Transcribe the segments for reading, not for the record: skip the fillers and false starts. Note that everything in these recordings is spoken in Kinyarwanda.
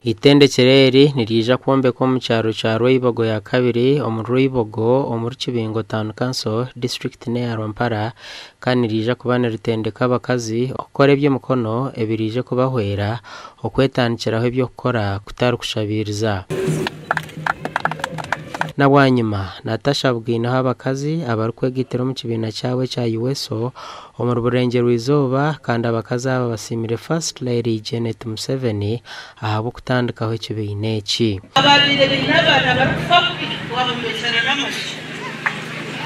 Itendekere nirija kuombe ko mu cyaro cya Rwibogo ya kabiri mu Rwibogo mu Kibingo Town Council District ne ya Rwampara kandi nirija kubana ritendeka abakazi okore byo mukono ebirije kubahwera okwetanikiraho ibyo gukora kutarukushabiriza na wanyuma Natasha bwinaho abakazi abarukwegitero mu kibina cyawe cya USO mu Burengero Izuba kandi abakazi aba basimire First Lady Janet Museveni ahabo kutandikaho ikibine iki ababire binabana barufakwi wabumesana n'amashi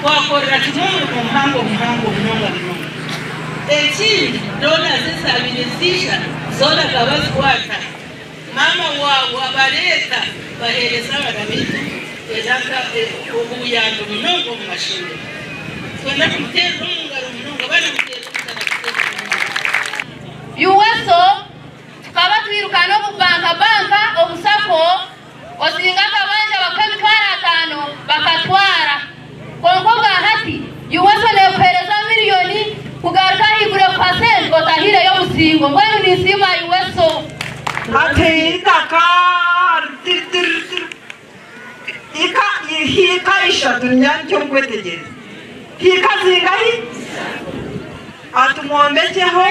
wakorera kimwe mu mpango eki dona zisabire zisha zona kabazwata mama wabo abareta bahereza barabitu ezaka ubuyando mnongo mu mashuri twenda kumutera umungaro mnongo bana mutera USO tukaba twirukana mu banka obusako osinga kabanja bakazi 5 bakatwara konko hati USO ne pereza miliyoni kugaruka higure percent otahire yo musingo ngwenu nisima USO ateka hika ishatu nyacyo ngwetegeze hika zingahi atumwombekeho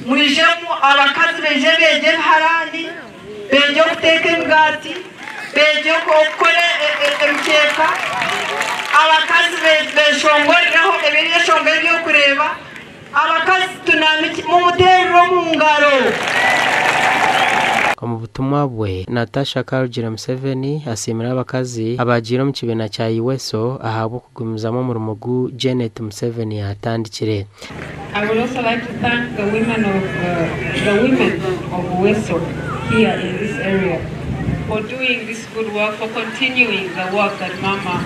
mwijemu abakazi beje harani beje guteka imigati beje gukora emikeka abakazi beshongoreraho ebirishongore byo kureba abakazi tunamiki mu mutero mu ngaro mu butumwa bwe Natasha Karugira Museveni asimira abakazi abagira mu kibena cya USO ahabo kugumizamo mu rumugu Janet Museveni yatandikire. I would also like to thank the women of USO here in this area for doing this good work, for continuing the work that Mama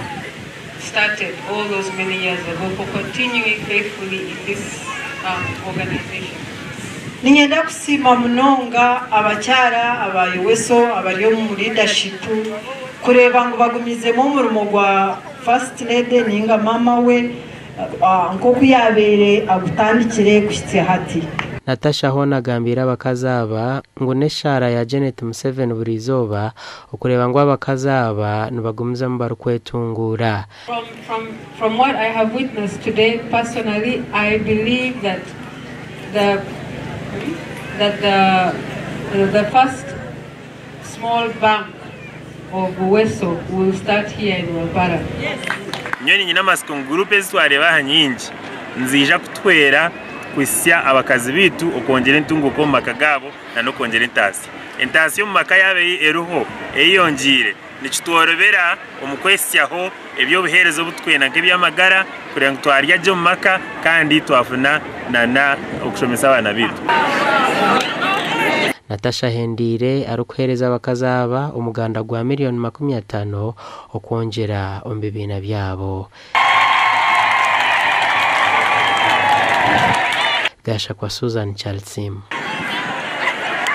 started all those many years ago, for continuing faithfully in this organization. Ninyenda kusima munonga abacyara aba USO abariyo mu leadership kureba ngo bagumizemo umurumo gwa First Lady ninga mama we ngo kuyabere agutandikire kushyitse hati. Natasha hona gambira abakazaba ngo neshara ya Janet Museveni burizoba ukureba ngo abakazaba nubagumiza mu barukwetungura. From what I have witnessed today personally, I believe that the first small bank of USO will start here in Rwampara. Nyoni nyina masiko groupe zitwareba hanyingi nzija kutwera kwisya abakazi bitu okongera intunguko mu makagabo na no kongera intasi mu makayabe eruho eyongire nikitworobera omukwesyaho ebyo biherezo butwena nk'ebyamagara kugira ngo twarya byo mu maka kandi twafuna na okushomesa abana bitu. Natasha Hendire arukuhereza abakazaba umuganda gwa miliyoni 50 okongera ombibina byabo. Gasha kwa Susan Chalsim.